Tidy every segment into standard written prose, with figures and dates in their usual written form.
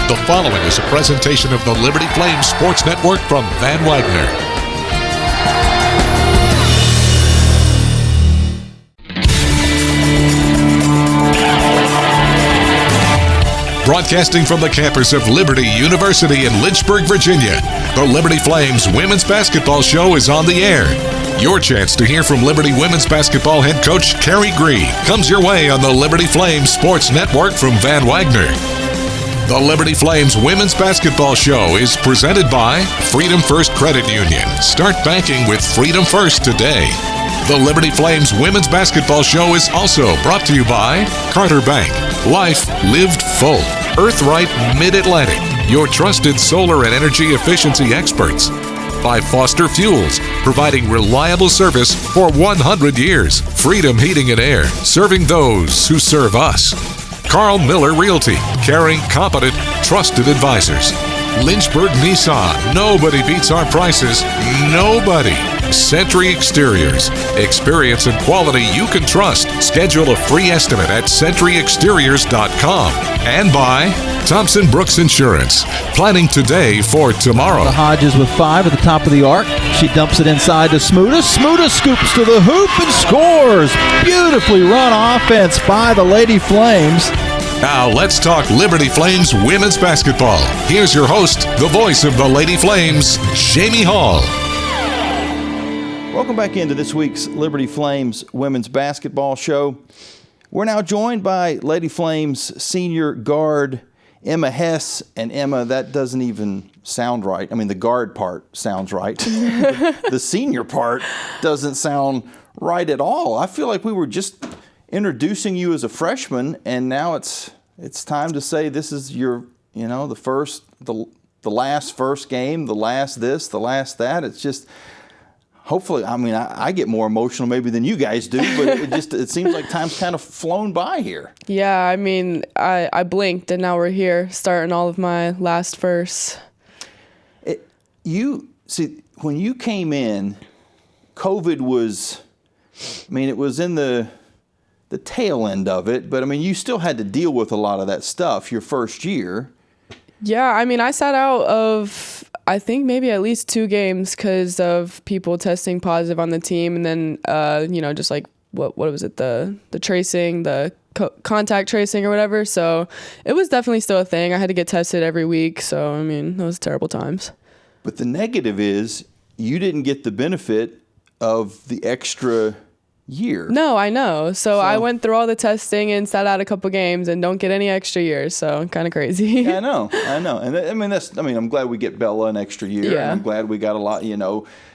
The following is a presentation of the Liberty Flames Sports Network from Van Wagner. Broadcasting from the campus of Liberty University in Lynchburg, Virginia, the Liberty Flames Women's Basketball Show is on the air. Your chance to hear from Liberty Women's Basketball head coach Carey Green comes your way on the Liberty Flames Sports Network from Van Wagner. The Liberty Flames Women's Basketball Show is presented by Freedom First Credit Union. Start banking with Freedom First today. The Liberty Flames Women's Basketball Show is also brought to you by Carter Bank. Life lived full. Earthright Mid-Atlantic, your trusted solar and energy efficiency experts. By Foster Fuels, providing reliable service for 100 years. Freedom Heating and Air, serving those who serve us. Carl Miller Realty, caring, competent, trusted advisors. Lynchburg Nissan, nobody beats our prices. Nobody. Sentry Exteriors, experience and quality you can trust. Schedule a free estimate at sentryexteriors.com. And by Thompson Brooks Insurance, planning today for tomorrow. The Hodges with 5 at the top of the arc. She dumps it inside to Smuda. Smuda scoops to the hoop and scores. Beautifully run offense by the Lady Flames. Now let's talk Liberty Flames women's basketball. Here's your host, the voice of the Lady Flames, Jamie Hall. Welcome back into this week's Liberty Flames women's basketball show. We're now joined by Lady Flames senior guard Emma Hess. And Emma, that doesn't even sound right. I mean, the guard part sounds right. The senior part doesn't sound right at all. I feel like we were just introducing you as a freshman, and now it's time to say this is your, the last first game, the last this, the last that. It's just, hopefully, I get more emotional maybe than you guys do, but it seems like time's kind of flown by here. Yeah, I blinked and now we're here starting all of my last firsts. When you came in, COVID was, it was in the tail end of it, but you still had to deal with a lot of that stuff your first year. Yeah, I sat out of, I think maybe at least 2 games because of people testing positive on the team, and then just like what was it, the tracing, the contact tracing or whatever. So it was definitely still a thing. I had to get tested every week, so those terrible times. But the negative is you didn't get the benefit of the extra year. No, I know. So I went through all the testing and sat out a couple games and don't get any extra years. So kind of crazy. Yeah, I know. And I'm glad we get Bella an extra year. Yeah. And I'm glad we got a lot,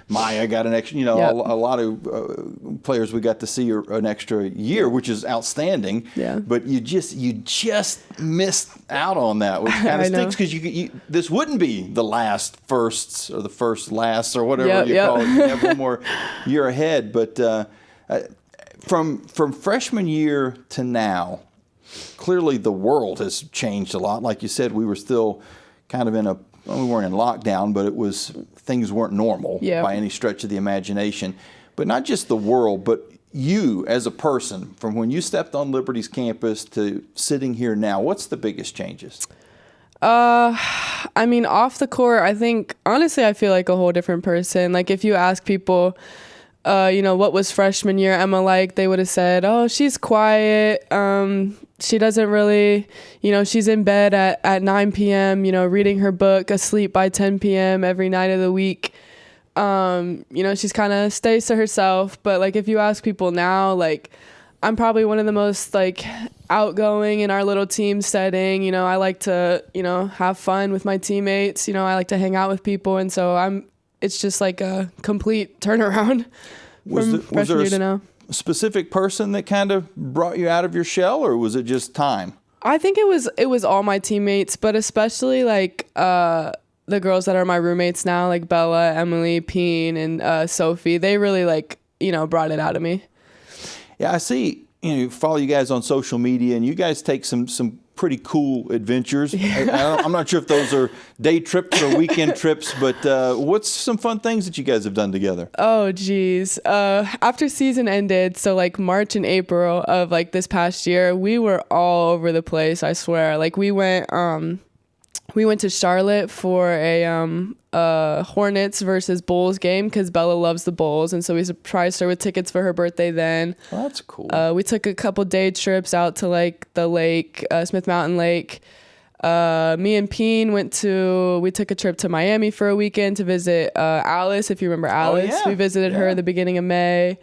Maya got an extra, Yep. a lot of players we got to see an extra year, which is outstanding. Yeah. But you just missed out on that, which kind of stinks because this wouldn't be the last firsts or the first lasts or whatever you call it. You have one more year ahead. But from freshman year to now, clearly the world has changed a lot. Like you said, we were still kind of we weren't in lockdown, but things weren't normal by any stretch of the imagination. But not just the world, but you as a person, from when you stepped on Liberty's campus to sitting here now, what's the biggest changes? Off the court, I think, honestly, I feel like a whole different person. Like if you ask people, what was freshman year Emma like? They would have said, oh, she's quiet. She doesn't really, she's in bed at 9 p.m., reading her book, asleep by 10 p.m. every night of the week. She's kind of stays to herself. But like, if you ask people now, like, I'm probably one of the most like outgoing in our little team setting. I like to, have fun with my teammates. I like to hang out with people. And so it's just like a complete turnaround from freshman year to now. A specific person that kind of brought you out of your shell, or was it just time? I think it was all my teammates, but especially like the girls that are my roommates now, like Bella, Emily, Peen, and Sophie. They really brought it out of me. Yeah, I see. Follow you guys on social media, and you guys take some pretty cool adventures. Yeah. I'm not sure if those are day trips or weekend trips, but what's some fun things that you guys have done together? Oh, geez. After season ended, so like March and April of like this past year, we were all over the place, I swear. Like we went we went to Charlotte for a Hornets versus Bulls game because Bella loves the Bulls, and so we surprised her with tickets for her birthday then. Well, that's cool. We took a couple day trips out to like the lake, Smith Mountain Lake. Me and Peen we took a trip to Miami for a weekend to visit Alice, if you remember Alice. Oh, yeah. We visited her at the beginning of May.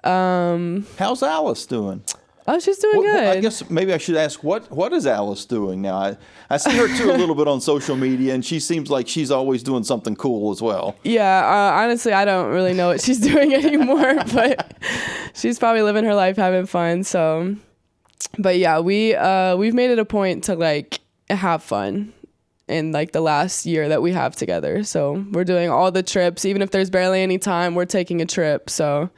How's Alice doing? Oh, she's doing good. I guess maybe I should ask, what is Alice doing now? I see her too a little bit on social media, and she seems like she's always doing something cool as well. Yeah, honestly, I don't really know what she's doing anymore, but she's probably living her life having fun. So, but yeah, we've made it a point to like have fun in like the last year that we have together. So we're doing all the trips, even if there's barely any time, we're taking a trip. So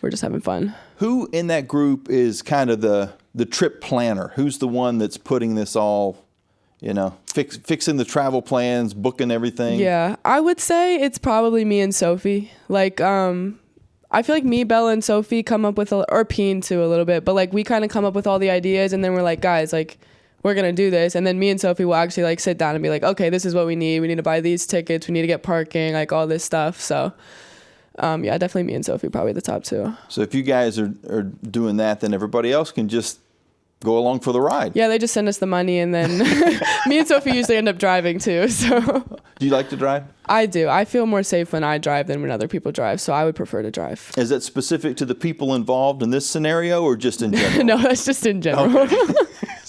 we're just having fun. Who in that group is kind of the trip planner? Who's the one that's putting this all, fixing the travel plans, booking everything? Yeah, I would say it's probably me and Sophie. Like, I feel like me, Bella, and Sophie come up with, or Peen too a little bit, but like we kind of come up with all the ideas, and then we're like, guys, like, we're going to do this. And then me and Sophie will actually like sit down and be like, okay, this is what we need. We need to buy these tickets. We need to get parking, like all this stuff. So, yeah, definitely me and Sophie, probably the top two. So if you guys are doing that, then everybody else can just go along for the ride. Yeah, they just send us the money, and then me and Sophie usually end up driving too. So. Do you like to drive? I do. I feel more safe when I drive than when other people drive, so I would prefer to drive. Is that specific to the people involved in this scenario, or just in general? No, that's just in general. Okay.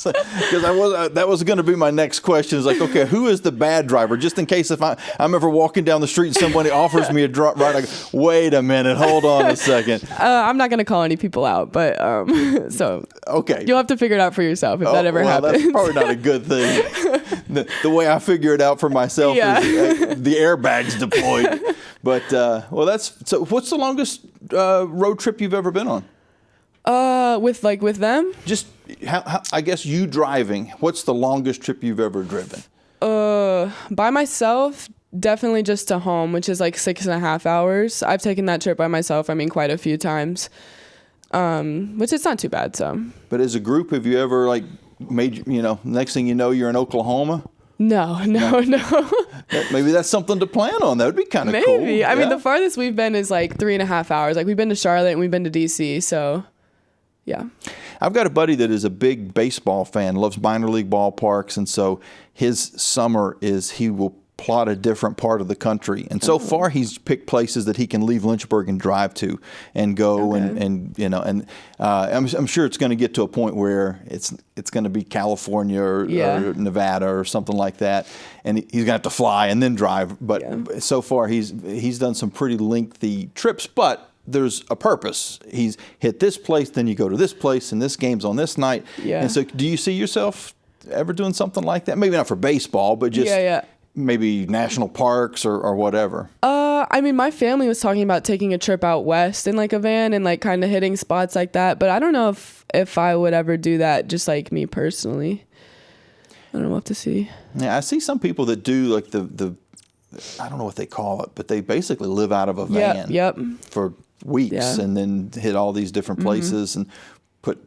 Because that was going to be my next question. Is like, okay, who is the bad driver? Just in case if I'm ever walking down the street and somebody offers me a ride, I go, wait a minute, hold on a second. I'm not going to call any people out, but so okay, you'll have to figure it out for yourself if that ever happens. That's probably not a good thing. The way I figure it out for myself is the airbags deployed. But so. What's the longest road trip you've ever been on? With them? Just how I guess you driving. What's the longest trip you've ever driven? By myself, definitely just to home, which is like 6.5 hours. I've taken that trip by myself, quite a few times. Which is not too bad, so. But as a group, have you ever like made, next thing you know, you're in Oklahoma? No. Maybe that's something to plan on. That would be kind of cool. Maybe. I mean, the farthest we've been is like 3.5 hours. Like we've been to Charlotte and we've been to DC, so. Yeah. I've got a buddy that is a big baseball fan, loves minor league ballparks, and so his summer is he will plot a different part of the country. And so far he's picked places that he can leave Lynchburg and drive to and go and I'm sure it's going to get to a point where it's going to be California or Nevada or something like that, and he's going to have to fly and then drive. But so far he's done some pretty lengthy trips, but there's a purpose. He's hit this place, then you go to this place, and this game's on this night. Yeah. And so do you see yourself ever doing something like that? Maybe not for baseball, but just maybe national parks or whatever. My family was talking about taking a trip out west in like a van and like kind of hitting spots like that, but I don't know if I would ever do that, just like me personally. I don't know, we'll have to see. Yeah, I see some people that do like the I don't know what they call it, but they basically live out of a van for weeks and then hit all these different places and put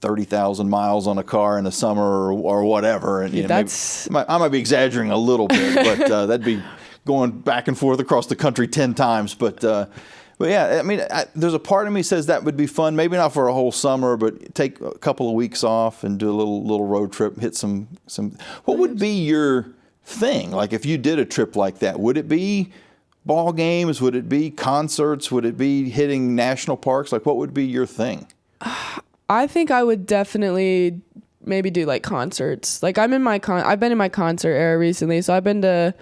30,000 miles on a car in the summer or whatever. And I might be exaggerating a little bit, but that'd be going back and forth across the country 10 times. But yeah, there's a part of me says that would be fun. Maybe not for a whole summer, but take a couple of weeks off and do a little road trip, hit some. What would be your thing? Like if you did a trip like that, would it be ball games? Would it be concerts? Would it be hitting national parks? Like what would be your thing? I think I would definitely maybe do like concerts. Like I've been in my concert era recently, so I've been to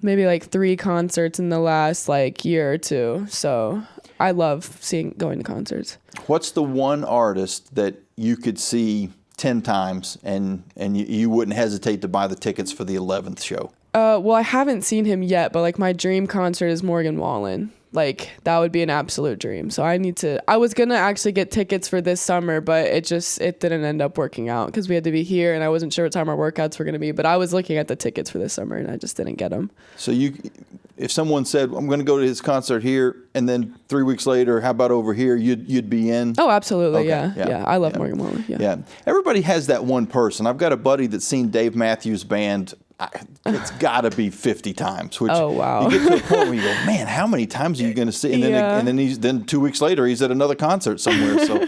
maybe like 3 concerts in the last like year or 2. So I love going to concerts. What's the one artist that you could see 10 times and you wouldn't hesitate to buy the tickets for the 11th show? Well, I haven't seen him yet, but like my dream concert is Morgan Wallen. Like that would be an absolute dream. So I was going to actually get tickets for this summer, but it didn't end up working out because we had to be here and I wasn't sure what time our workouts were going to be, but I was looking at the tickets for this summer and I just didn't get them. So if someone said, I'm going to go to his concert here and then 3 weeks later, how about over here, you'd be in? Oh, absolutely. Okay. Yeah. I love Morgan Wallen. Yeah. Everybody has that one person. I've got a buddy that's seen Dave Matthews Band it's got to be 50 times. Which Oh, wow. you get to a point where you go, man, how many times are you going to see? And then Yeah. then 2 weeks later he's at another concert somewhere. So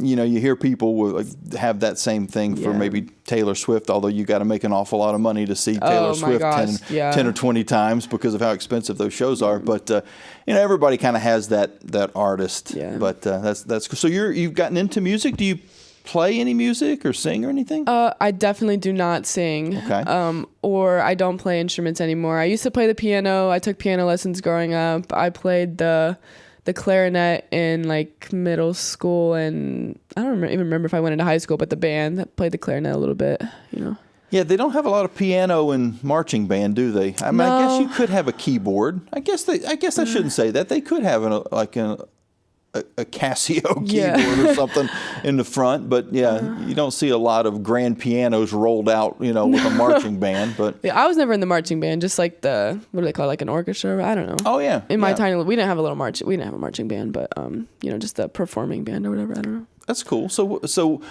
you hear people will have that same thing for Yeah. maybe Taylor Swift, although you got to make an awful lot of money to see Taylor Oh, my Swift gosh, 10 or 20 times because of how expensive those shows are. But everybody kind of has that artist. Yeah. But that's so you've gotten into music. Do you play any music or sing or anything? I definitely do not sing. Okay. Or I don't play instruments anymore. I used to play the piano. I took piano lessons growing up. I played the clarinet in like middle school, and I don't even remember if I went into high school, but the band that played the clarinet a little bit, Yeah, they don't have a lot of piano and marching band, do they? I mean, I guess No. you could have a keyboard. I guess I shouldn't say that. They could have a Casio keyboard Yeah. or something in the front, but you don't see a lot of grand pianos rolled out, with a marching band. But Yeah, I was never in the marching band, just like what do they call it, like an orchestra? I don't know. oh yeah, In my yeah. tiny, we didn't have a marching band, but just the performing band or whatever. I don't know. That's cool. So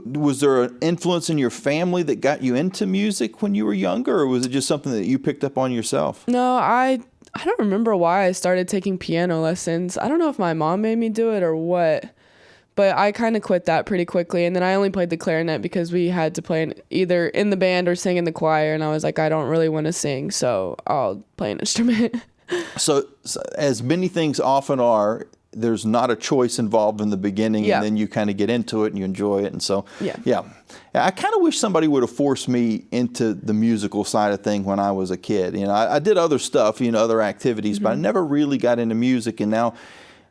was there an influence in your family that got you into music when you were younger, or was it just something that you picked up on yourself? No, I don't remember why I started taking piano lessons. I don't know if my mom made me do it or what, but I kind of quit that pretty quickly. And then I only played the clarinet because we had to play either in the band or sing in the choir. And I was like, I don't really want to sing, so I'll play an instrument. So as many things often are, there's not a choice involved in the beginning, Yeah. and then you kind of get into it and you enjoy it. And so, Yeah. I kind of wish somebody would have forced me into the musical side of thing when I was a kid. I did other stuff, other activities, but I never really got into music. And now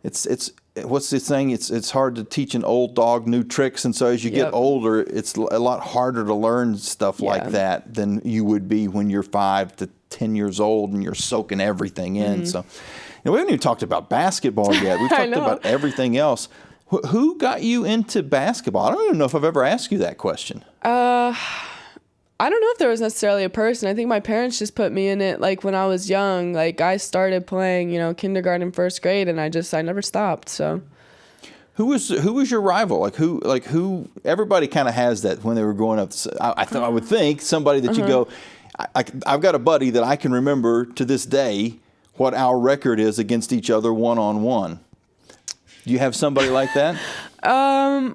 it's what's the saying? It's hard to teach an old dog new tricks. And so as you get Yep. older, it's a lot harder to learn stuff like Yeah. that than you would be when you're 5 to 10 years old and you're soaking everything in. So. We haven't even talked about basketball yet. We've talked know. about everything else. Who got you into basketball? I don't even know if I've ever asked you that question. I don't know if there was necessarily a person. I think my parents just put me in it like when I was young. Like I started playing, kindergarten, first grade, and I never stopped. So Who was your rival? Who? Everybody kind of has that when they were growing up. I would think somebody that you go. I've got a buddy that I can remember to this day what our record is against each other 1-on-1. Do you have somebody like that? I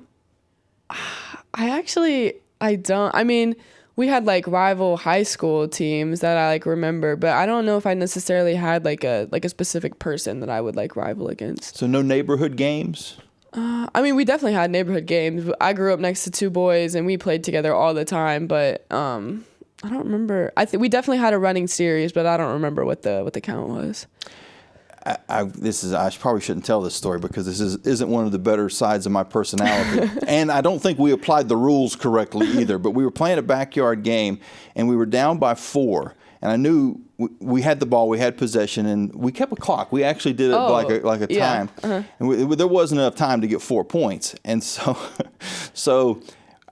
don't. I mean, we had like rival high school teams that I like remember, but I don't know if I necessarily had like a specific person that I would like rival against. So no neighborhood games? I mean, we definitely had neighborhood games. I grew up next to 2 boys and we played together all the time, but I don't remember. We definitely had a running series, but I don't remember what the count was. I probably shouldn't tell this story because this isn't one of the better sides of my personality. And I don't think we applied the rules correctly either. But we were playing a backyard game and we were down by 4. And I knew we had the ball, we had possession, and we kept a clock. We actually did it like a yeah. time. And there wasn't enough time to get 4 points. And so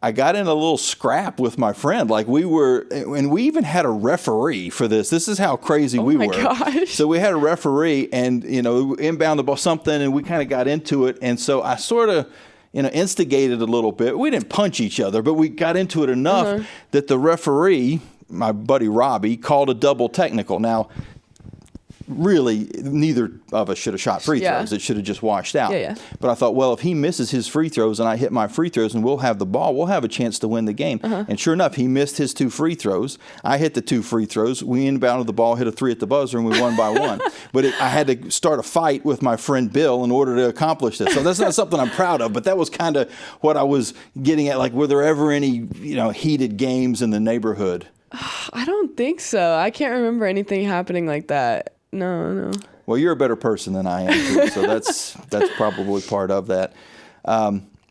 I got in a little scrap with my friend. And we even had a referee for this. This is how crazy we were. Gosh. So we had a referee and, inbound the ball, something, and we kind of got into it. And so I sort of, instigated a little bit. We didn't punch each other, but we got into it enough that the referee, my buddy Robbie, called a double technical. Now, really, neither of us should have shot free throws. It should have just washed out. Yeah. But I thought, well, if he misses his free throws and I hit my free throws and we'll have the ball, we'll have a chance to win the game. And sure enough, he missed his 2 free throws. I hit the 2 free throws. We inbounded the ball, hit a 3 at the buzzer, and we won by 1. But I had to start a fight with my friend Bill in order to accomplish this. So that's not something I'm proud of, but that was kind of what I was getting at. Like, were there ever any, heated games in the neighborhood? I don't think so. I can't remember anything happening like that. No. Well, you're a better person than I am, too, so that's probably part of that.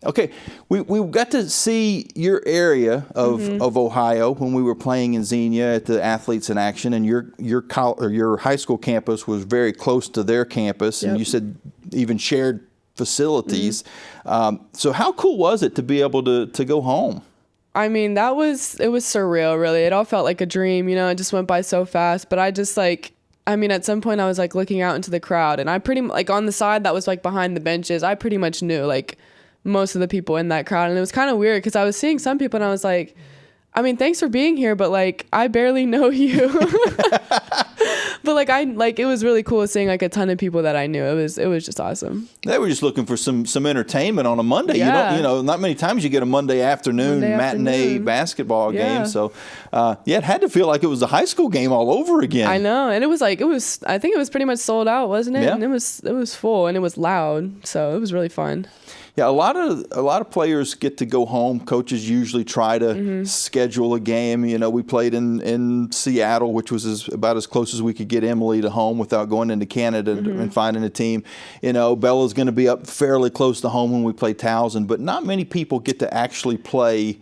Okay, we got to see your area of Ohio when we were playing in Xenia at the Athletes in Action, and your high school campus was very close to their campus, and you said even shared facilities. So how cool was it to be able to go home? I mean, it was surreal, really. It all felt like a dream, it just went by so fast, but I just at some point I was like looking out into the crowd, and I pretty like on the side that was like behind the benches, I pretty much knew like most of the people in that crowd. And it was kind of weird because I was seeing some people and I was like, I mean, thanks for being here, but like, I barely know you. But like, it was really cool seeing like a ton of people that I knew. It was just awesome. They were just looking for some entertainment on a Monday. Yeah. You know, not many times you get a Monday afternoon matinee basketball game. So, it had to feel like it was a high school game all over again. I know, and I think it was pretty much sold out, wasn't it? Yeah. And it was full, and it was loud, so it was really fun. Yeah, a lot of players get to go home. Coaches usually try to schedule a game. You know, we played in Seattle, which was about as close as we could get Emily to home without going into Canada and finding a team. You know, Bella's going to be up fairly close to home when we play Towson, but not many people get to actually play.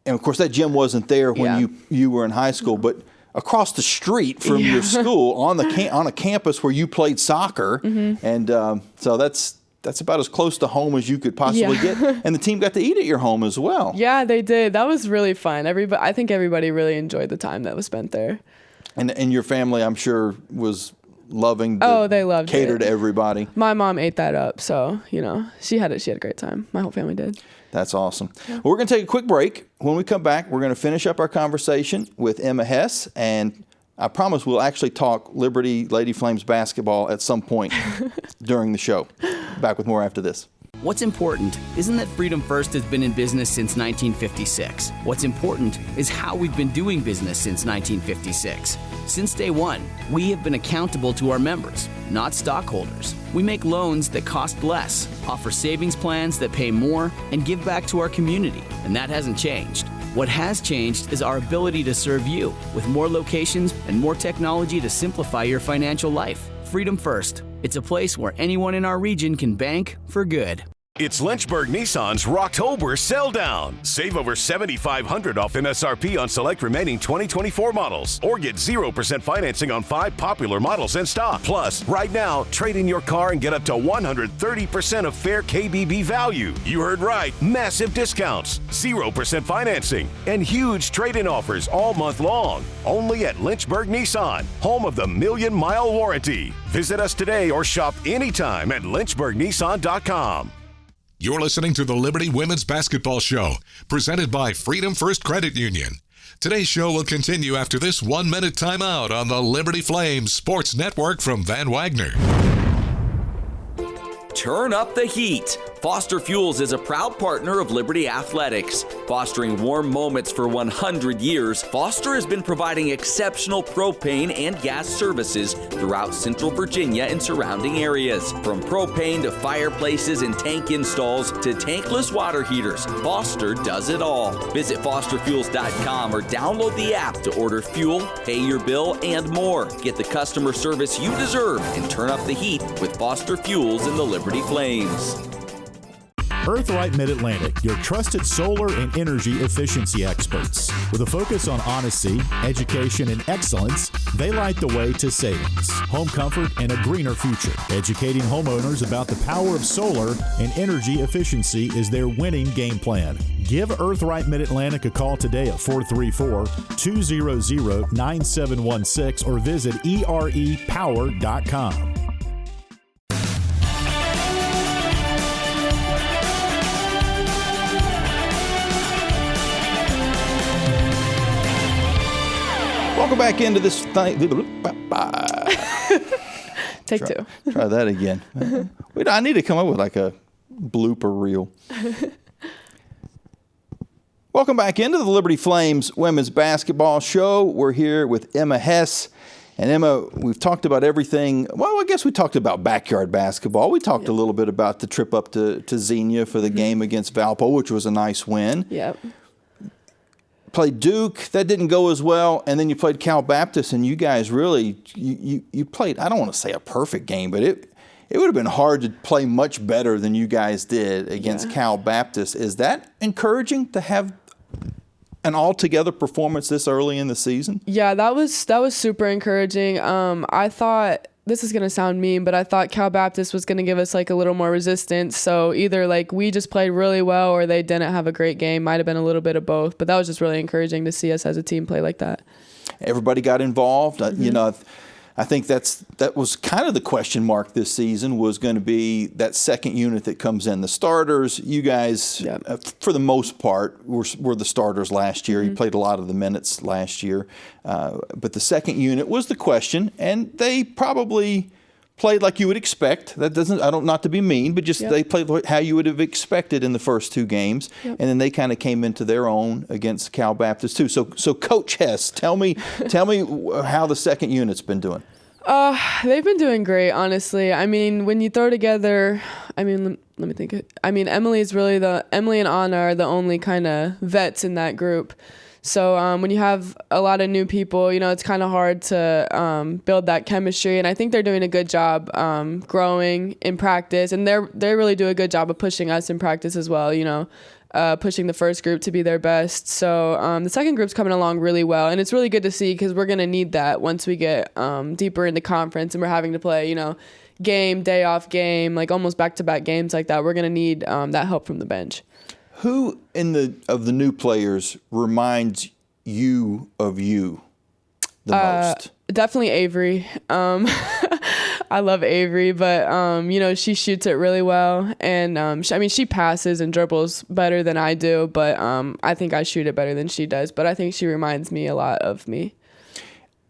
And of course, that gym wasn't there when you were in high school, but across the street from your school on a campus where you played soccer, and so that's about as close to home as you could possibly get. And the team got to eat at your home as well. Yeah, they did. That was really fun. I think everybody really enjoyed the time that was spent there. And your family, I'm sure, was loving they loved cater it. to everybody. My mom ate that up, so, you know, she had a great time. My whole family did. That's awesome. Well, we're going to take a quick break. When we come back, we're going to finish up our conversation with Emma Hess, and I promise we'll actually talk Liberty Lady Flames basketball at some point during the show. Back with more after this. What's important isn't that Freedom First has been in business since 1956. What's important is how we've been doing business since 1956. Since day one, we have been accountable to our members, not stockholders. We make loans that cost less, offer savings plans that pay more, and give back to our community, and that hasn't changed. What has changed is our ability to serve you with more locations and more technology to simplify your financial life. Freedom First. It's a place where anyone in our region can bank for good. It's Lynchburg Nissan's Rocktober Sell Down. Save over $7,500 off MSRP on select remaining 2024 models, or get 0% financing on 5 popular models in stock. Plus, right now, trade in your car and get up to 130% of fair KBB value. You heard right. Massive discounts, 0% financing, and huge trade-in offers all month long. Only at Lynchburg Nissan, home of the million-mile warranty. Visit us today or shop anytime at lynchburgnissan.com. You're listening to the Liberty Women's Basketball Show, presented by Freedom First Credit Union. Today's show will continue after this 1-minute timeout on the Liberty Flames Sports Network from Van Wagner. Turn up the heat. Foster Fuels is a proud partner of Liberty Athletics. Fostering warm moments for 100 years, Foster has been providing exceptional propane and gas services throughout Central Virginia and surrounding areas. From propane to fireplaces and tank installs to tankless water heaters, Foster does it all. Visit fosterfuels.com or download the app to order fuel, pay your bill, and more. Get the customer service you deserve and turn up the heat with Foster Fuels and the Liberty Flames. Earthlight Mid-Atlantic, your trusted solar and energy efficiency experts. With a focus on honesty, education, and excellence, they light the way to savings, home comfort, and a greener future. Educating homeowners about the power of solar and energy efficiency is their winning game plan. Give Earthlight Mid-Atlantic a call today at 434-200-9716 or visit erepower.com. Welcome back into this thing. Take two. Try that again. I need to come up with like a blooper reel. Welcome back into the Liberty Flames Women's Basketball Show. We're here with Emma Hess. And Emma, we've talked about everything. Well, I guess we talked about backyard basketball. We talked a little bit about the trip up to Xenia for the game against Valpo, which was a nice win. Yep. Played Duke, that didn't go as well, and then you played Cal Baptist, and you guys really, you played, I don't want to say a perfect game, but it would have been hard to play much better than you guys did against Cal Baptist. Is that encouraging to have an all-together performance this early in the season? Yeah, that was super encouraging. I thought, this is going to sound mean, but I thought Cal Baptist was going to give us like a little more resistance. So either like we just played really well or they didn't have a great game. Might have been a little bit of both, but that was just really encouraging to see us as a team play like that. Everybody got involved. You know, I think that was kind of the question mark this season, was going to be that second unit that comes in. The starters, you guys, for the most part, were the starters last year. You played a lot of the minutes last year. But the second unit was the question, and they probably played like you would expect. That doesn't, not to be mean, but just they played how you would have expected in the first two games. And then they kind of came into their own against Cal Baptist too. So Coach Hess, tell me how the second unit's been doing. They've been doing great, honestly. I mean, when you throw together, let me think. Emily and Anna are the only kind of vets in that group. So when you have a lot of new people, it's kind of hard to build that chemistry. And I think they're doing a good job growing in practice. And they really do a good job of pushing us in practice as well, pushing the first group to be their best. So the second group's coming along really well. And it's really good to see, because we're going to need that once we get deeper into conference and we're having to play, game, day off game, like almost back-to-back games like that. We're going to need that help from the bench. Who of the new players reminds you of you the most? Definitely Avery. I love Avery, but she shoots it really well, and she passes and dribbles better than I do, but I think I shoot it better than she does. But I think she reminds me a lot of me.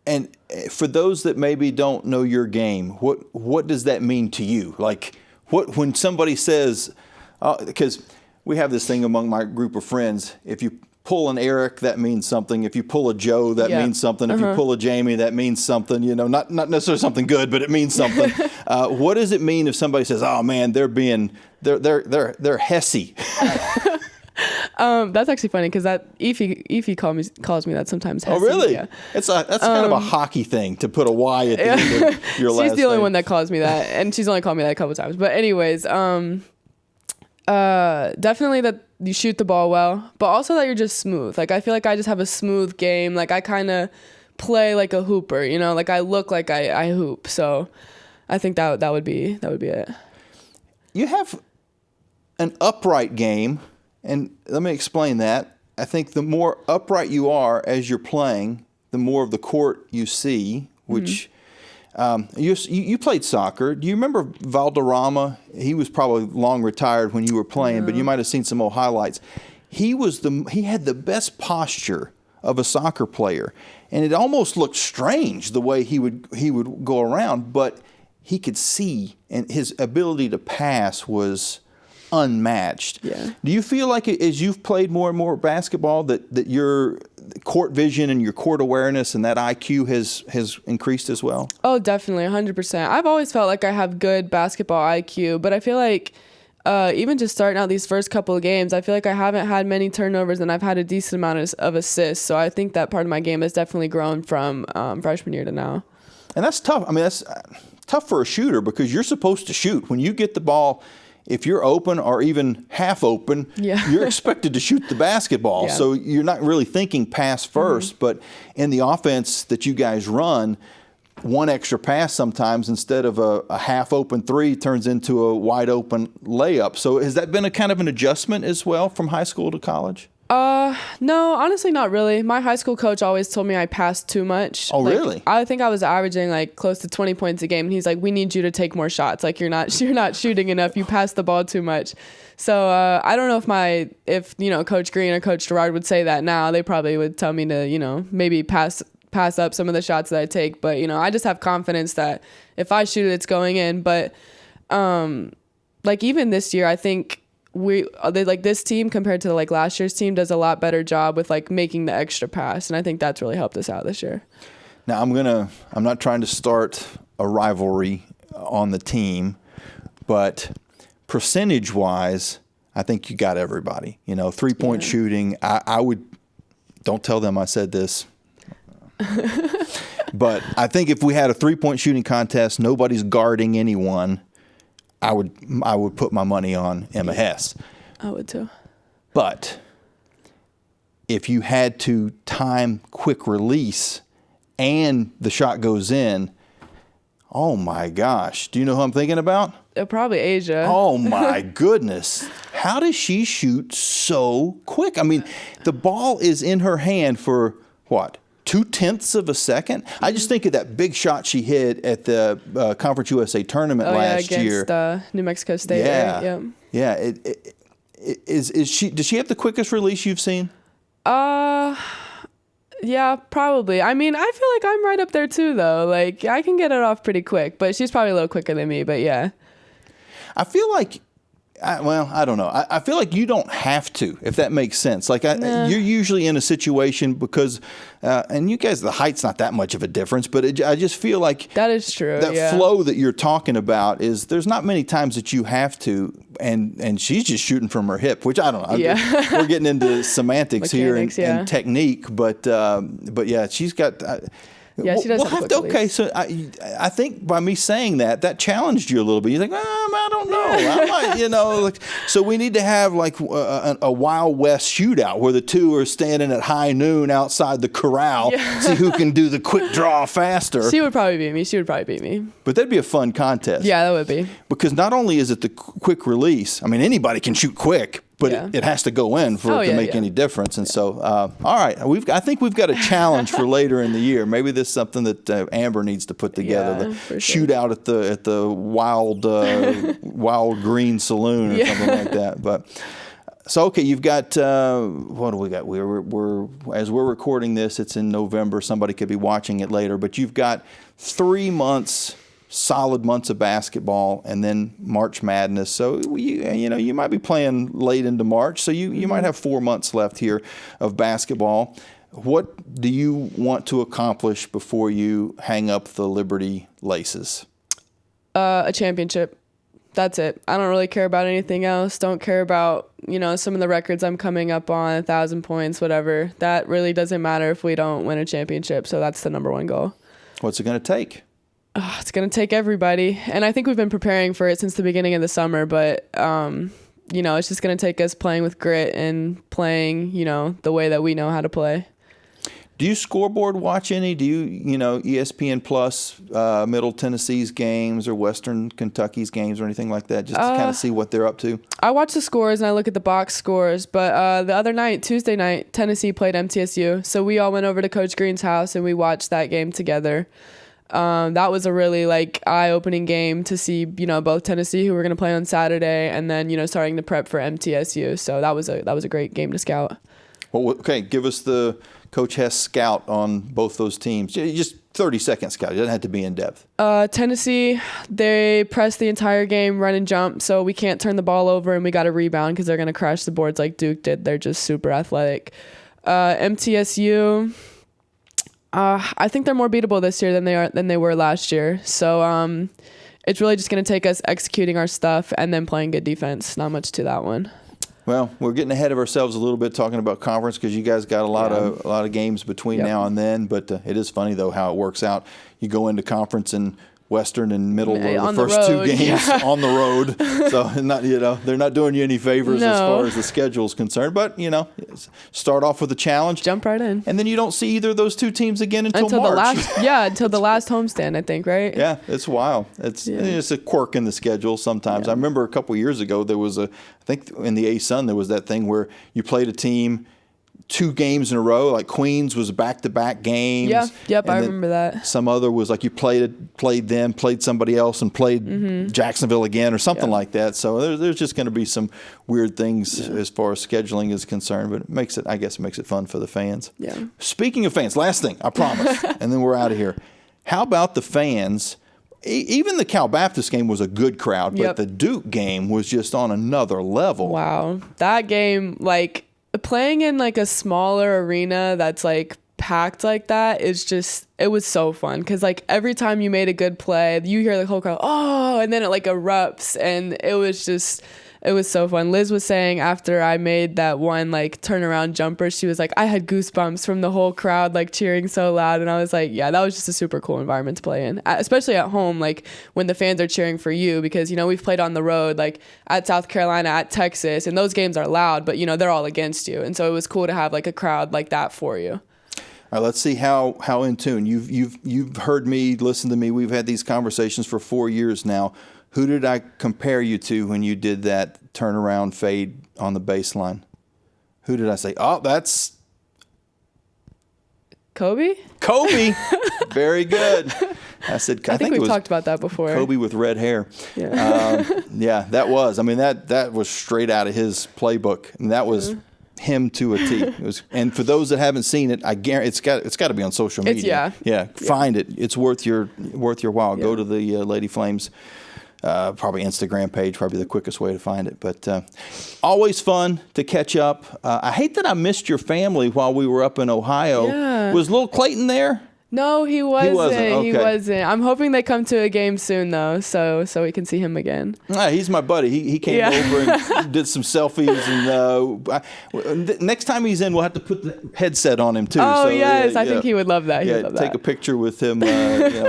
And for those that maybe don't know your game, what does that mean to you? Like, when somebody says, because we have this thing among my group of friends, if you pull an Eric, that means something. If you pull a Joe, that means something. If you pull a Jamie, that means something. Not necessarily something good, but it means something. What does it mean if somebody says, "Oh man, they're Hessy"? That's actually funny, because that Ify calls me that sometimes. Hessy, oh really? Yeah. That's kind of a hockey thing to put a Y at the end of your last name. She's the only one that calls me that, and she's only called me that a couple times. But anyways, definitely that you shoot the ball well, but also that you're just smooth. Like, I feel like I just have a smooth game. Like, I kind of play like a hooper, like I look like I hoop. So I think that would be it. You have an upright game, and let me explain that. I think the more upright you are as you're playing, the more of the court you see, which you played soccer. Do you remember Valderrama? He was probably long retired when you were playing, but you might have seen some old highlights. He had the best posture of a soccer player, and it almost looked strange the way he would go around, but he could see, and his ability to pass was unmatched. Yeah. Do you feel like as you've played more and more basketball that your court vision and your court awareness and that IQ has increased as well? Oh, definitely, 100%. I've always felt like I have good basketball IQ, but I feel like even just starting out these first couple of games, I feel like I haven't had many turnovers, and I've had a decent amount of assists. So I think that part of my game has definitely grown from freshman year to now. And that's tough. I mean, that's tough for a shooter, because you're supposed to shoot. When you get the ball, if you're open or even half open, you're expected to shoot the basketball. Yeah. So you're not really thinking pass first, but in the offense that you guys run, one extra pass sometimes instead of a half open three turns into a wide open layup. So has that been a kind of an adjustment as well from high school to college? No, honestly, not really. My high school coach always told me I passed too much. Oh, really? I think I was averaging like close to 20 points a game, and he's like, "We need you to take more shots. Like, you're not shooting enough. You pass the ball too much." So I don't know if Coach Green or Coach Gerard would say that now. They probably would tell me to maybe pass up some of the shots that I take. But I just have confidence that if I shoot it, it's going in. But like even this year, I think this team compared to like last year's team does a lot better job with like making the extra pass, and I think that's really helped us out this year. Now I'm not trying to start a rivalry on the team, but percentage wise, I think you got everybody. 3-point shooting. I would, don't tell them I said this, but I think if we had a 3-point shooting contest, nobody's guarding anyone, I would put my money on Emma Hess. I would too. But if you had to time quick release and the shot goes in, oh my gosh. Do you know who I'm thinking about? Probably Asia. Oh my goodness. How does she shoot so quick? I mean, the ball is in her hand for what? 0.2 of a second. I just think of that big shot she hit at the Conference USA tournament last year against New Mexico State. Yeah, right? Yep. yeah. Is she? Does she have the quickest release you've seen? Yeah, probably. I mean, I feel like I'm right up there too, though. Like, I can get it off pretty quick, but she's probably a little quicker than me. But yeah, I feel like. I don't know. I feel like you don't have to, if that makes sense. Like you're usually in a situation because, and you guys, the height's not that much of a difference, but I just feel like that is true. That flow that you're talking about is there's not many times that you have to, and she's just shooting from her hip, which I don't know. Yeah. We're getting into semantics here and technique, but yeah, she's got. Yeah, she does. Okay, so I think by me saying that challenged you a little bit. You think, I don't know. I might, so we need to have like a Wild West shootout where the two are standing at high noon outside the corral, see who can do the quick draw faster. She would probably beat me. But that'd be a fun contest. Yeah, that would be. Because not only is it the quick release, I mean, anybody can shoot quick. But it has to go in for it to make any difference. And so, all right, I think we've got a challenge for later in the year. Maybe this is something that Amber needs to put together. The shootout at the Wild Green Saloon or something like that. But so okay, you've got what do we got? We're as we're recording this, it's in November. Somebody could be watching it later, but you've got 3 months. Solid months of basketball, and then March Madness. So you might be playing late into March. So you might have 4 months left here of basketball. What do you want to accomplish before you hang up the Liberty laces? A championship. That's it. I don't really care about anything else. Don't care about some of the records I'm coming up on, 1,000 points, whatever. That really doesn't matter if we don't win a championship. So that's the number one goal. What's it going to take? It's going to take everybody. And I think we've been preparing for it since the beginning of the summer. But, it's just going to take us playing with grit and playing, the way that we know how to play. Do you scoreboard watch any? Do you, ESPN Plus, Middle Tennessee's games or Western Kentucky's games or anything like that, just to kind of see what they're up to? I watch the scores and I look at the box scores. But the other night, Tuesday night, Tennessee played MTSU. So we all went over to Coach Green's house and we watched that game together. That was a really eye-opening game to see, both Tennessee, who were going to play on Saturday, and then, starting to prep for MTSU. So that was a great game to scout. Well, okay, give us the Coach Hess scout on both those teams. Just 30-second scout. It doesn't have to be in depth. Tennessee, they pressed the entire game, run and jump, so we can't turn the ball over, and we got to rebound because they're going to crash the boards like Duke did. They're just super athletic. MTSU... I think they're more beatable this year than they were last year. So it's really just going to take us executing our stuff and then playing good defense. Not much to that one. Well, we're getting ahead of ourselves a little bit talking about conference because you guys got a lot of games between now and then. But it is funny though how it works out. You go into conference and Western and Middle were the first 2 games on the road. So they're not doing you any favors as far as the schedule is concerned. But start off with a challenge, jump right in, and then you don't see either of those 2 teams again until March. Until the last homestand, I think, right? Yeah, it's wild. It's a quirk in the schedule sometimes. I remember a couple of years ago there was I think in the A-Sun there was that thing where you played a team 2 games in a row, like Queens was back-to-back games. Yeah, yep, I remember that. Some other was like you played them, played somebody else, and played Jacksonville again or something like that. So there's just going to be some weird things as far as scheduling is concerned, but I guess it makes it fun for the fans. Yeah. Speaking of fans, last thing, I promise, and then we're out of here. How about the fans? Even the Cal Baptist game was a good crowd, but the Duke game was just on another level. Wow. That game, playing in a smaller arena that's packed like that is just, it was so fun because every time you made a good play you hear the whole crowd and then it erupts, and it was so fun. Liz was saying after I made that one turnaround jumper, she was like, I had goosebumps from the whole crowd cheering so loud, and I was like, yeah, that was just a super cool environment to play in, especially at home when the fans are cheering for you, because we've played on the road at South Carolina, at Texas, and those games are loud, but they're all against you, and so it was cool to have a crowd like that for you. All right, let's see how in tune you've heard me, listen to me. We've had these conversations for 4 years now. Who did I compare you to when you did that turnaround fade on the baseline? Who did I say? Oh, that's Kobe? Kobe. Very good. I said, I think it we've was talked about that before. Kobe with red hair. Yeah. Yeah, that was. I mean, that was straight out of his playbook, and that was him to a T. It was, and for those that haven't seen it, I guarantee it's got to be on social media. Find it. It's worth your while. Go to the Lady Flames. Probably Instagram page, probably the quickest way to find it. But always fun to catch up. I hate that I missed your family while we were up in Ohio. Yeah. Was little Clayton there? No, he wasn't. Okay. He wasn't. I'm hoping they come to a game soon, though, so we can see him again. He's my buddy. He came over and did some selfies. And next time he's in, we'll have to put the headset on him, too. Oh, so, yes. I think he would love that. Take a picture with him,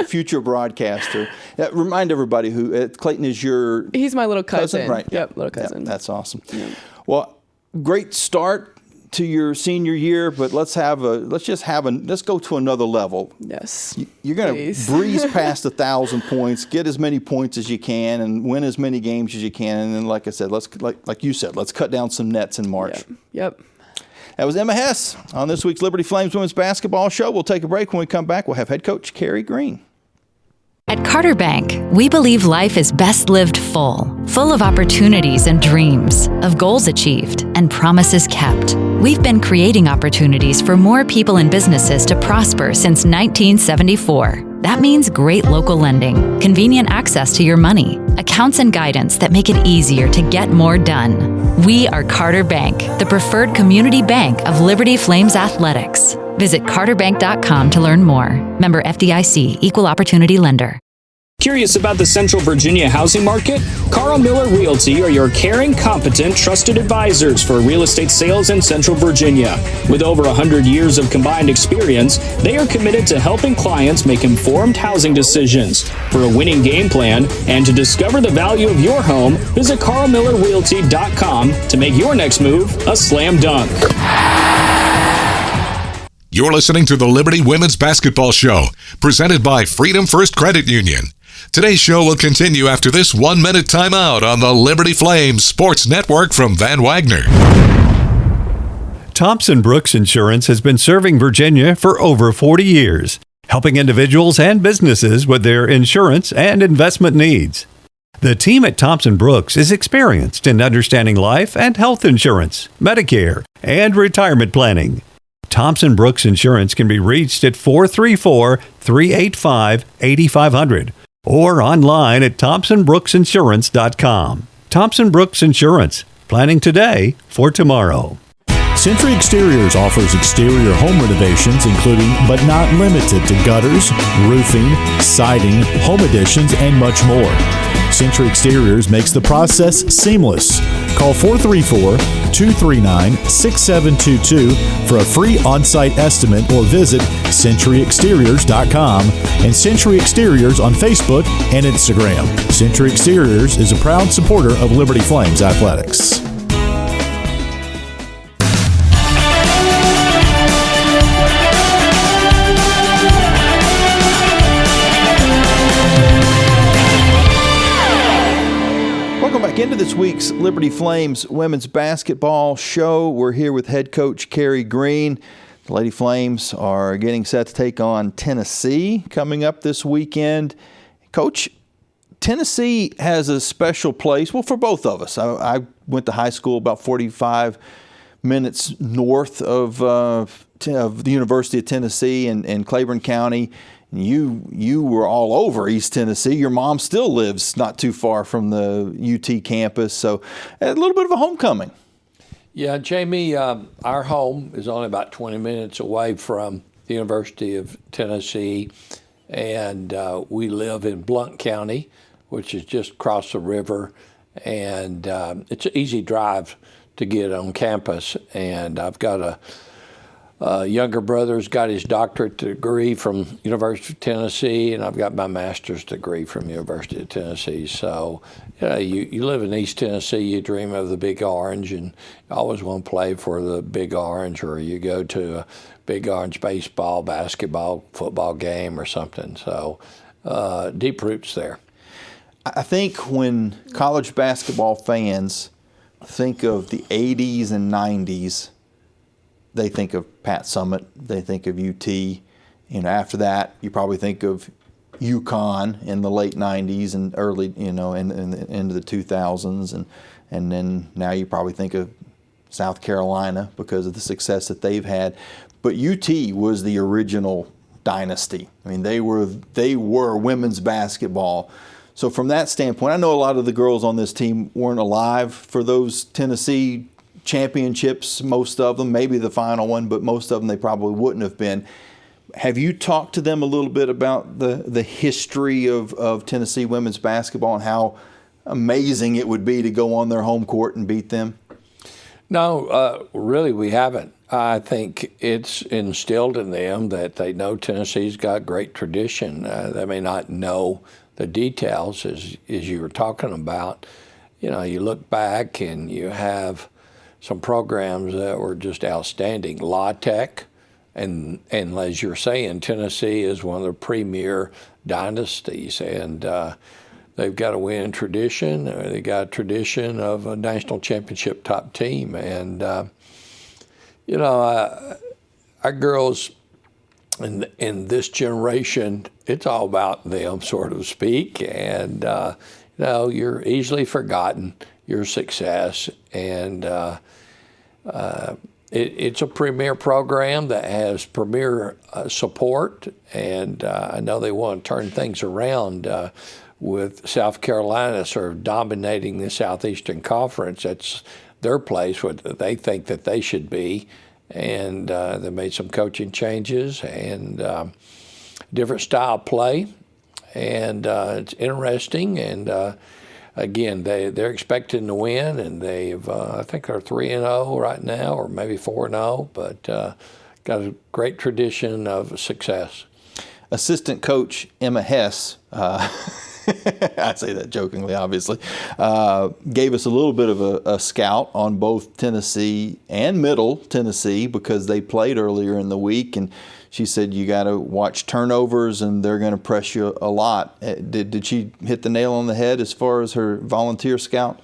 future broadcaster. Remind everybody who Clayton is your... He's my little cousin. Right. Yep, little cousin. That's awesome. Yeah. Well, great start to your senior year, but let's go to another level. Yes. You're going to breeze past 1,000 points, get as many points as you can, and win as many games as you can. And then, like I said, let's cut down some nets in March. Yep. That was Emma Hess on this week's Liberty Flames Women's Basketball Show. We'll take a break. When we come back, we'll have head coach Carey Green. At Carter Bank, we believe life is best lived full of opportunities and dreams, of goals achieved and promises kept. We've been creating opportunities for more people and businesses to prosper since 1974. That means great local lending, convenient access to your money, accounts and guidance that make it easier to get more done. We are Carter Bank, the preferred community bank of Liberty Flames Athletics. Visit carterbank.com to learn more. Member FDIC, Equal Opportunity Lender. Curious about the Central Virginia housing market? Carl Miller Realty are your caring, competent, trusted advisors for real estate sales in Central Virginia. With over 100 years of combined experience, they are committed to helping clients make informed housing decisions. For a winning game plan and to discover the value of your home, visit carlmillerrealty.com to make your next move a slam dunk. You're listening to the Liberty Women's Basketball Show, presented by Freedom First Credit Union. Today's show will continue after this 1-minute timeout on the Liberty Flames Sports Network from Van Wagner. Thompson Brooks Insurance has been serving Virginia for over 40 years, helping individuals and businesses with their insurance and investment needs. The team at Thompson Brooks is experienced in understanding life and health insurance, Medicare, and retirement planning. Thompson Brooks Insurance can be reached at 434-385-8500 or online at thompsonbrooksinsurance.com. Thompson Brooks Insurance, planning today for tomorrow. Century Exteriors offers exterior home renovations, including but not limited to gutters, roofing, siding, home additions, and much more. Century Exteriors makes the process seamless. Call 434-239-6722 for a free on-site estimate or visit centuryexteriors.com and Century Exteriors on Facebook and Instagram. Century Exteriors is a proud supporter of Liberty Flames Athletics. Into this week's Liberty Flames Women's Basketball Show. We're here with head coach Carey Green. The Lady Flames are getting set to take on Tennessee coming up this weekend. Coach, Tennessee has a special place, well, for both of us. I went to high school about 45 minutes north of the University of Tennessee in Claiborne County. You were all over East Tennessee. Your mom still lives not too far from the UT campus, so a little bit of a homecoming. Yeah, Jamie, our home is only about 20 minutes away from the University of Tennessee, and we live in Blount County, which is just across the river, and it's an easy drive to get on campus. And I've got a younger brother's got his doctorate degree from University of Tennessee, and I've got my master's degree from University of Tennessee. So, you live in East Tennessee, you dream of the Big Orange, and you always want to play for the Big Orange, or you go to a Big Orange baseball, basketball, football game or something. So, deep roots there. I think when college basketball fans think of the 80s and 90s, they think of Pat Summitt, they think of UT. After that, you probably think of UConn in the late 90s and early, into the 2000s. And then now you probably think of South Carolina because of the success that they've had. But UT was the original dynasty. I mean, they were women's basketball. So from that standpoint, I know a lot of the girls on this team weren't alive for those Tennessee championships, most of them, maybe the final one, but most of them they probably wouldn't have been. Have you talked to them a little bit about the history of Tennessee women's basketball and how amazing it would be to go on their home court and beat them? No, really we haven't. I think it's instilled in them that they know Tennessee's got great tradition. They may not know the details as you were talking about. You look back and you have some programs that were just outstanding. La Tech, and as you're saying, Tennessee is one of the premier dynasties, and they've got a winning tradition. They got a tradition of a national championship top team, and our girls in this generation, it's all about them, so to speak, and you're easily forgotten, your success, and it's a premier program that has premier support, and I know they want to turn things around with South Carolina sort of dominating the Southeastern Conference. That's their place, what they think that they should be, and they made some coaching changes and different style of play, and it's interesting, and again, they're expecting to win, and they've I think they're 3-0 right now, or maybe 4-0, but got a great tradition of success. Assistant coach Emma Hess, I say that jokingly, obviously, gave us a little bit of a scout on both Tennessee and Middle Tennessee because they played earlier in the week, and she said you got to watch turnovers and they're going to press you a lot. Did she hit the nail on the head as far as her volunteer scout?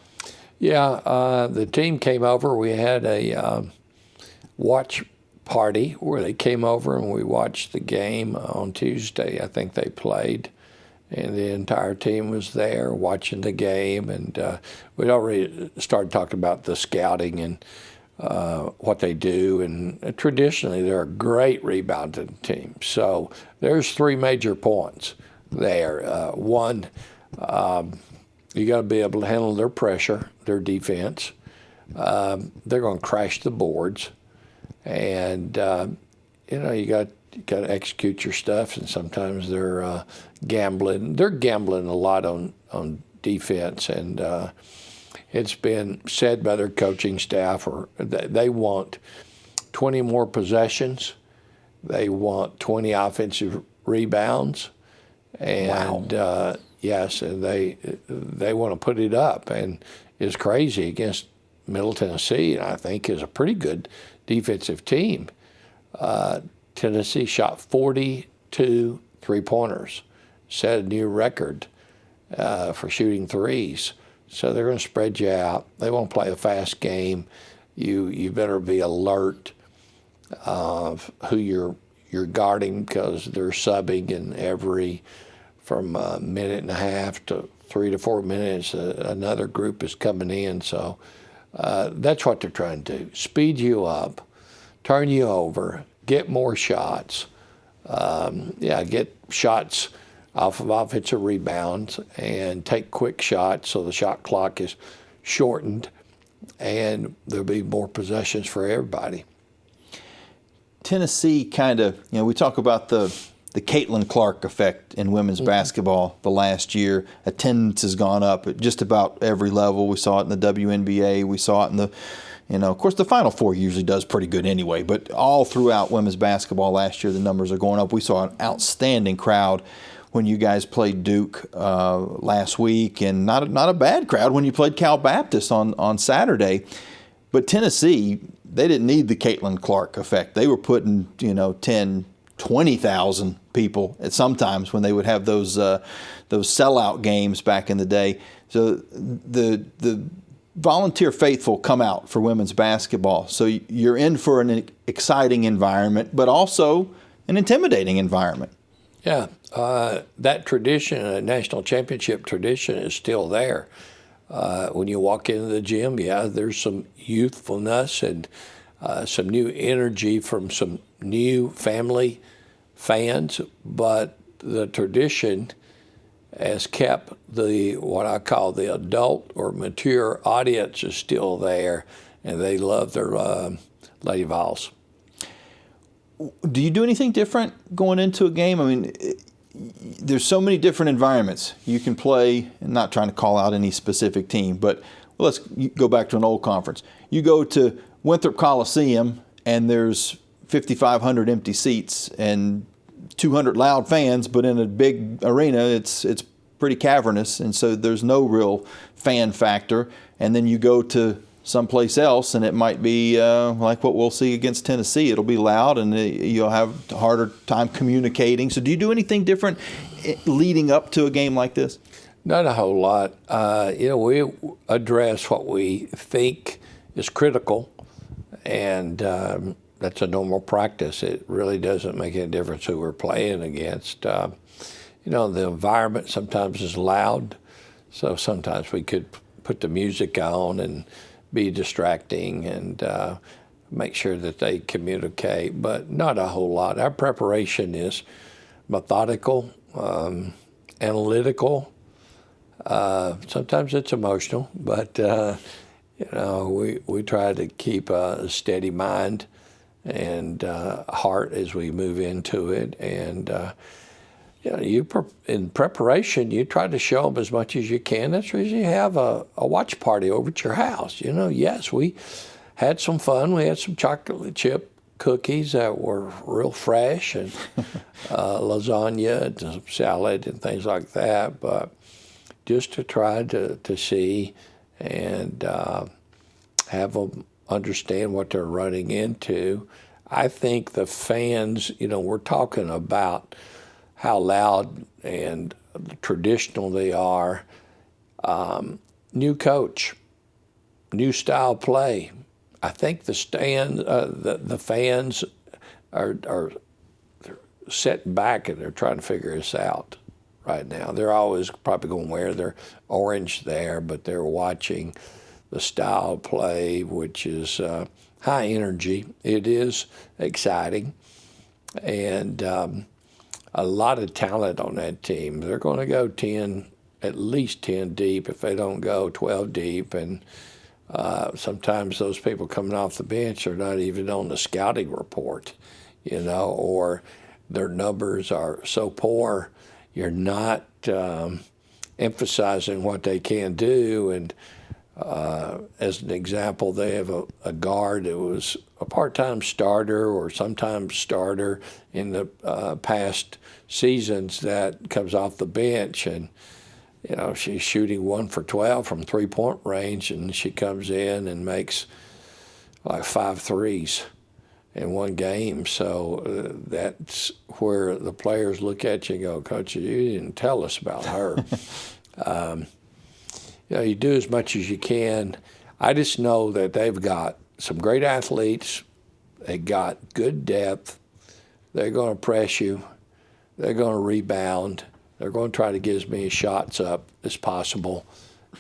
Yeah, the team came over. We had a watch party where they came over and we watched the game on Tuesday. I think they played, and the entire team was there watching the game. And we'd already started talking about the scouting and what they do, and traditionally they're a great rebounding team. So there's three major points there. One, you got to be able to handle their pressure, their defense. They're going to crash the boards, and you got to execute your stuff. And sometimes they're gambling. They're gambling a lot on defense, and it's been said by their coaching staff, or they want 20 more possessions. They want 20 offensive rebounds, and wow. Yes, and they want to put it up, and it's crazy against Middle Tennessee, and I think is a pretty good defensive team. Tennessee shot 42 three-pointers, set a new record for shooting threes. So they're going to spread you out. They won't play a fast game. You better be alert of who you're guarding, because they're subbing in from a minute and a half to 3 to 4 minutes. Another group is coming in. So that's what they're trying to do: speed you up, turn you over, get more shots. Get shots off of offensive rebounds and take quick shots so the shot clock is shortened and there'll be more possessions for everybody. Tennessee kind of, we talk about the Caitlin Clark effect in women's basketball the last year. Attendance has gone up at just about every level. We saw it in the WNBA. We saw it in the, of course, the Final Four usually does pretty good anyway, but all throughout women's basketball last year, the numbers are going up. We saw an outstanding crowd when you guys played Duke last week, and not a bad crowd when you played Cal Baptist on Saturday. But Tennessee, they didn't need the Caitlin Clark effect. They were putting 10, 20,000 people at sometimes when they would have those sellout games back in the day. So the volunteer faithful come out for women's basketball. So you're in for an exciting environment, but also an intimidating environment. Yeah, that tradition, national championship tradition, is still there. When you walk into the gym, there's some youthfulness and some new energy from some new family fans, but the tradition has kept what I call the adult or mature audience is still there, and they love their Lady Vols. Do you do anything different going into a game? I mean, there's so many different environments you can play, and not trying to call out any specific team, but let's go back to an old conference. You go to Winthrop Coliseum, and there's 5,500 empty seats and 200 loud fans, but in a big arena, it's pretty cavernous, and so there's no real fan factor. And then you go to someplace else, and it might be like what we'll see against Tennessee. It'll be loud, and you'll have a harder time communicating. So do you do anything different leading up to a game like this? Not a whole lot. We address what we think is critical, and that's a normal practice. It really doesn't make any difference who we're playing against. The environment sometimes is loud, so sometimes we could put the music on and be distracting and make sure that they communicate, but not a whole lot. Our preparation is methodical, analytical. Sometimes it's emotional, but we try to keep a steady mind and heart as we move into it. And in preparation, you try to show them as much as you can. That's the reason you have a watch party over at your house. Yes, we had some fun. We had some chocolate chip cookies that were real fresh, and lasagna and some salad and things like that. But just to try to see and have them understand what they're running into. I think the fans, we're talking about how loud and traditional they are. New coach, new style play. I think the fans are sitting back and they're trying to figure this out right now. They're always probably going to wear their orange there, but they're watching the style play, which is high energy. It is exciting, and a lot of talent on that team. They're going to go at least 10 deep, if they don't go 12 deep. And sometimes those people coming off the bench are not even on the scouting report, or their numbers are so poor, you're not emphasizing what they can do. And as an example, they have a guard that was a part-time starter or sometimes starter in the past seasons that comes off the bench, and she's shooting 1 for 12 from three-point range, and she comes in and makes like 5 threes in one game. So that's where the players look at you and go, "Coach, you didn't tell us about her." You do as much as you can. I just know that they've got some great athletes. They got good depth. They're going to press you. They're going to rebound. They're going to try to get as many shots up as possible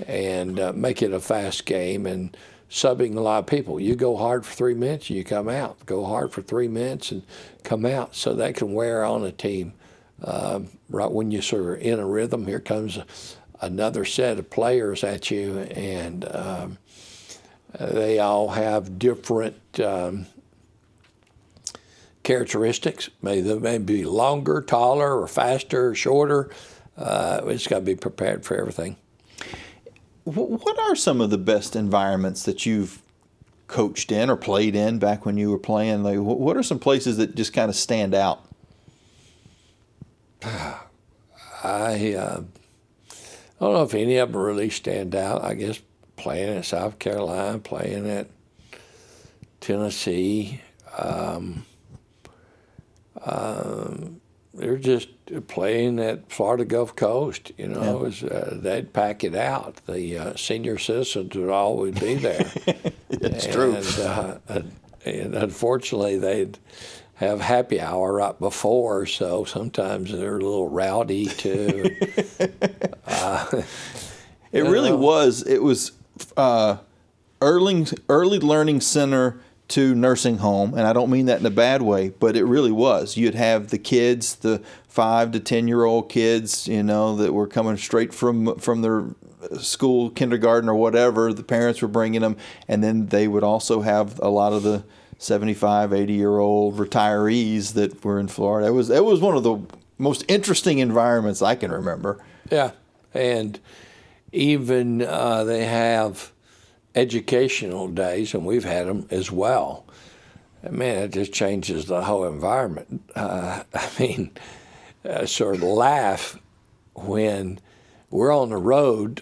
and make it a fast game, and subbing a lot of people. You go hard for 3 minutes and you come out. Go hard for 3 minutes and come out, so that can wear on a team. Right when you sort of in a rhythm, here comes another set of players at you, and they all have different characteristics. They may be longer, taller, or faster, or shorter. It's got to be prepared for everything. What are some of the best environments that you've coached in or played in back when you were playing? Like, what are some places that just kind of stand out? I don't know if any of them really stand out. I guess playing at South Carolina, playing at Tennessee, they're just playing at Florida Gulf Coast. You know, they'd pack it out. The senior citizens would always be there. It's true. And unfortunately, they'd have happy hour right before, so sometimes they're a little rowdy too. It really was. It was early learning center to nursing home, and I don't mean that in a bad way, but it really was. You'd have the kids, the 5 to 10-year-old kids, you know, that were coming straight from their school, kindergarten or whatever. The parents were bringing them, and then they would also have a lot of the 75, 80-year-old retirees that were in Florida. It was one of the most interesting environments I can remember. Yeah, and even they have educational days, and we've had them as well. And man, it just changes the whole environment. I mean, I sort of laugh when we're on the road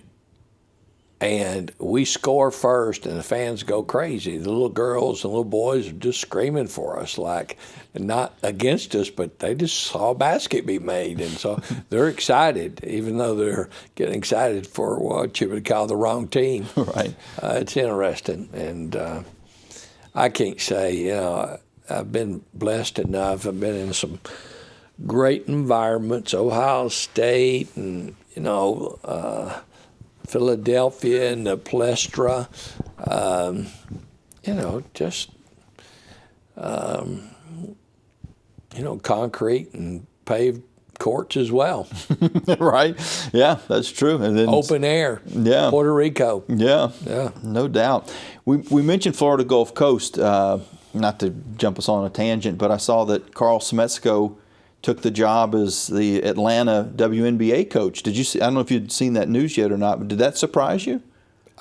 and we score first and the fans go crazy. The little girls and little boys are just screaming for us, like not against us, but they just saw a basket be made. And so they're excited, even though they're getting excited for what you would call the wrong team. Right. It's interesting. And I can't say, you know, I've been blessed enough. I've been in some great environments, Ohio State and, you know, Philadelphia and the Plestra, you know, just, you know, concrete and paved courts as well. Right. Yeah, that's true. And then open air. Yeah. Puerto Rico. Yeah. Yeah. No doubt. We mentioned Florida Gulf Coast, not to jump us on a tangent, but I saw that Carl Smetsko took the job as the Atlanta WNBA coach. Did you see? I don't know if you'd seen that news yet or not, but did that surprise you?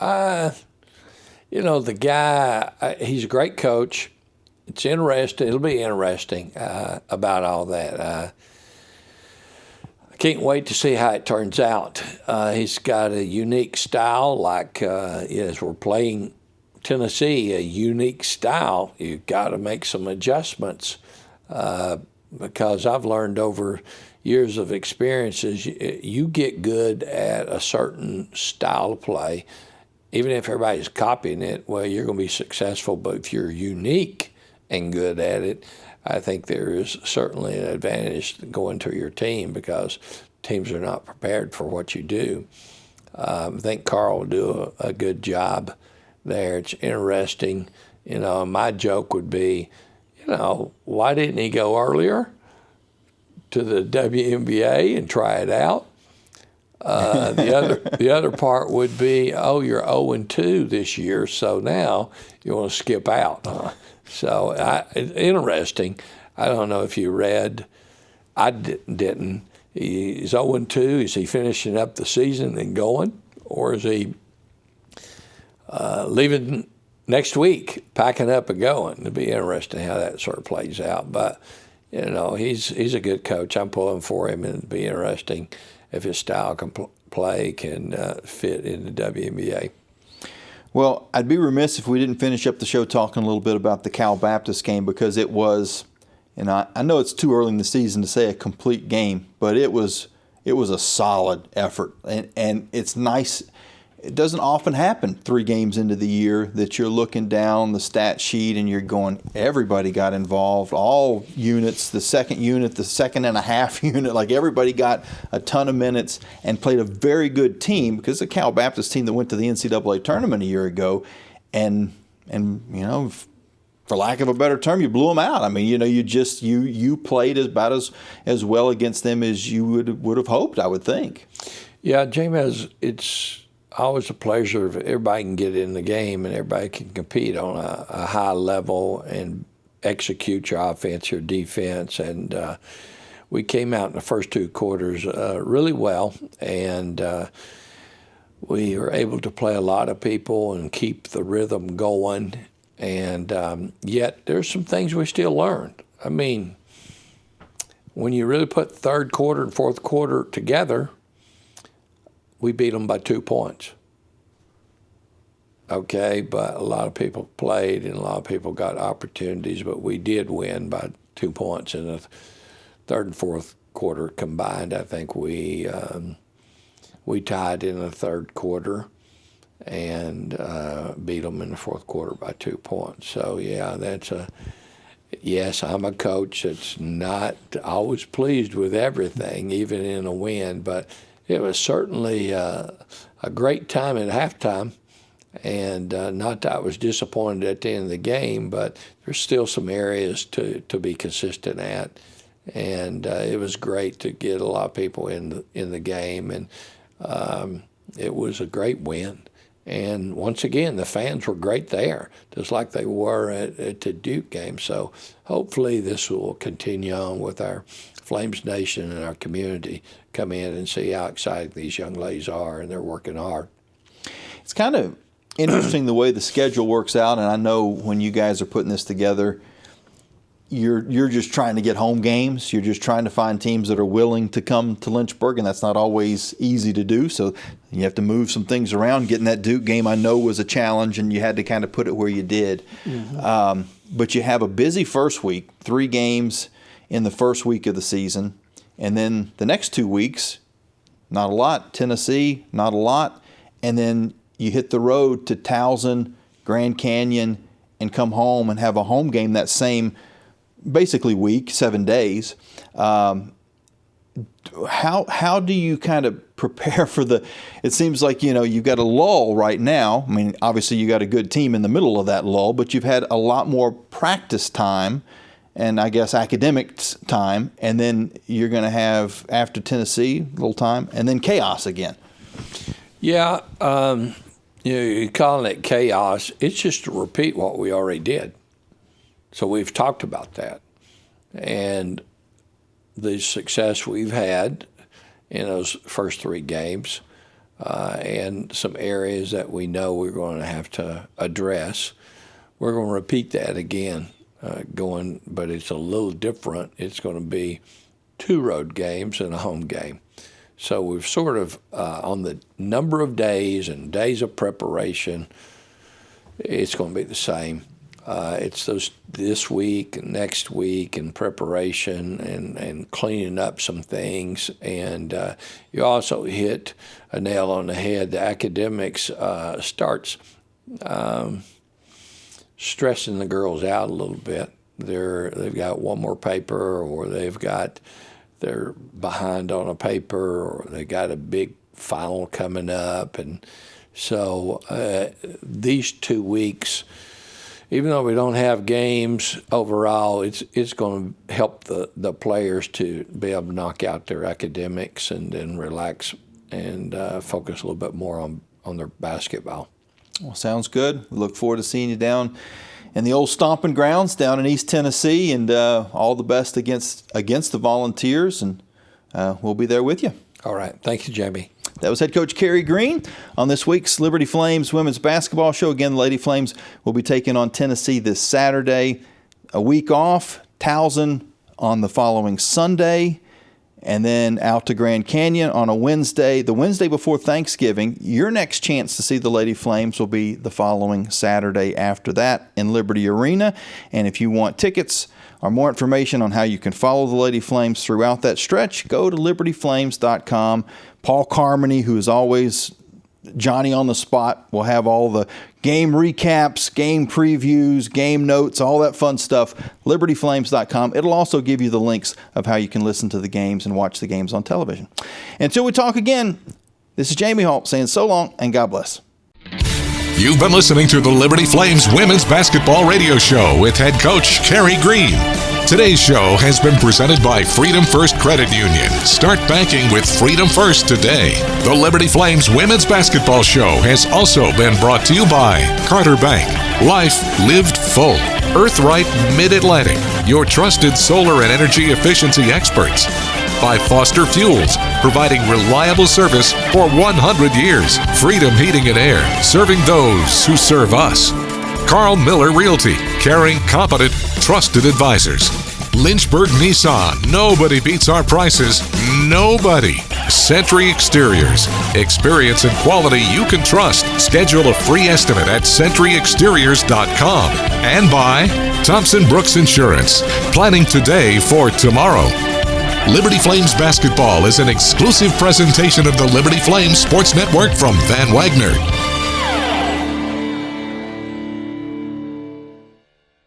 You know, the guy, he's a great coach. It's interesting. It'll be interesting about all that. I can't wait to see how it turns out. He's got a unique style, like as we're playing Tennessee, a unique style. You've got to make some adjustments. Because I've learned over years of experiences, you get good at a certain style of play. Even if everybody's copying it, well, you're going to be successful. But if you're unique and good at it, I think there is certainly an advantage going to your team because teams are not prepared for what you do. I think Carl will do a good job there. It's interesting. You know, my joke would be, you know, why didn't he go earlier to the WNBA and try it out? The other part would be, oh, you're 0-2 this year, so now you want to skip out. So it's interesting. I don't know if you read. I didn't. He's 0-2. Is he finishing up the season and going, or is he leaving next week, packing up and going? It'll be interesting how that sort of plays out. But, you know, he's a good coach. I'm pulling for him, and it'll be interesting if his style can play can fit in the WNBA. Well, I'd be remiss if we didn't finish up the show talking a little bit about the Cal Baptist game because it was, and I know it's too early in the season to say a complete game, but it was a solid effort. And it's nice. It doesn't often happen 3 games into the year that you're looking down the stat sheet and you're going, everybody got involved, all units, the second unit, the second and a half unit, like everybody got a ton of minutes and played a very good team because the Cal Baptist team that went to the NCAA tournament a year ago and you know, for lack of a better term, you blew them out. I mean, you know, you played about as well against them as you would have hoped, I would think. Yeah, James, it's always a pleasure if everybody can get in the game and everybody can compete on a high level and execute your offense, your defense. And we came out in the first 2 quarters really well, and we were able to play a lot of people and keep the rhythm going. And yet there's some things we still learned. I mean, when you really put third quarter and fourth quarter together, we beat them by 2 points. Okay, but a lot of people played and a lot of people got opportunities, but we did win by 2 points in the third and fourth quarter combined. I think we tied in the third quarter and beat them in the fourth quarter by 2 points. So, yeah, yes, I'm a coach that's not always pleased with everything, even in a win, but it was certainly a great time at halftime. And not that I was disappointed at the end of the game, but there's still some areas to be consistent at. And it was great to get a lot of people in the game, and it was a great win. And once again, the fans were great there, just like they were at the Duke game. So hopefully this will continue on with our Flames Nation and our community come in and see how excited these young ladies are, and they're working hard. It's kind of interesting the way the schedule works out, and I know when you guys are putting this together, you're just trying to get home games. You're just trying to find teams that are willing to come to Lynchburg, and that's not always easy to do. So you have to move some things around. Getting that Duke game, I know, was a challenge, and you had to kind of put it where you did. Mm-hmm. But you have a busy first week, 3 games in the first week of the season, and then the next 2 weeks, not a lot. Tennessee, not a lot. And then you hit the road to Towson, Grand Canyon, and come home and have a home game that same basically week, 7 days. How do you kind of prepare for it seems like, you've got a lull right now. I mean, obviously you got a good team in the middle of that lull, but you've had a lot more practice time and I guess academic time, and then you're going to have, after Tennessee, a little time, and then chaos again. Yeah, you're calling it chaos. It's just to repeat what we already did. So we've talked about that. And the success we've had in those first 3 games and some areas that we know we're going to have to address, we're going to repeat that again but it's a little different. It's going to be 2 road games and a home game. So we've sort of, on the number of days and days of preparation, it's going to be the same. It's this week and next week and preparation and cleaning up some things. And you also hit a nail on the head. The academics starts stressing the girls out a little bit. They've got one more paper, or they're behind on a paper, or they got a big final coming up. And so these 2 weeks, even though we don't have games overall, it's going to help the players to be able to knock out their academics and then relax and focus a little bit more on their basketball. Well, sounds good. We look forward to seeing you down in the old stomping grounds down in East Tennessee, and all the best against the Volunteers, and we'll be there with you. All right. Thank you, Jamie. That was head coach Carey Green on this week's Liberty Flames women's basketball show. Again, the Lady Flames will be taking on Tennessee this Saturday. A week off, Towson on the following Sunday, and then out to Grand Canyon on a Wednesday. The Wednesday before Thanksgiving. Your next chance to see the Lady Flames will be the following Saturday after that in Liberty Arena. And if you want tickets or more information on how you can follow the Lady Flames throughout that stretch, go to libertyflames.com. Paul Carmody, who is always Johnny on the spot, will have all the game recaps, game previews, game notes, all that fun stuff. libertyflames.com. It'll also give you the links of how you can listen to the games and watch the games on television. Until we talk again, this is Jamie Hall saying so long and God bless. You've been listening to the Liberty Flames Women's Basketball Radio Show with head coach Carey Green. Today's show has been presented by Freedom First Credit Union. Start banking with Freedom First today. The Liberty Flames Women's Basketball Show has also been brought to you by Carter Bank. Life lived full. Earthright Mid-Atlantic, your trusted solar and energy efficiency experts. By Foster Fuels, providing reliable service for 100 years. Freedom Heating and Air, serving those who serve us. Carl Miller Realty, caring, competent, trusted advisors. Lynchburg Nissan, nobody beats our prices. Nobody. Century Exteriors, experience and quality you can trust. Schedule a free estimate at centuryexteriors.com. And by Thompson Brooks Insurance, planning today for tomorrow. Liberty Flames Basketball is an exclusive presentation of the Liberty Flames Sports Network from Van Wagner.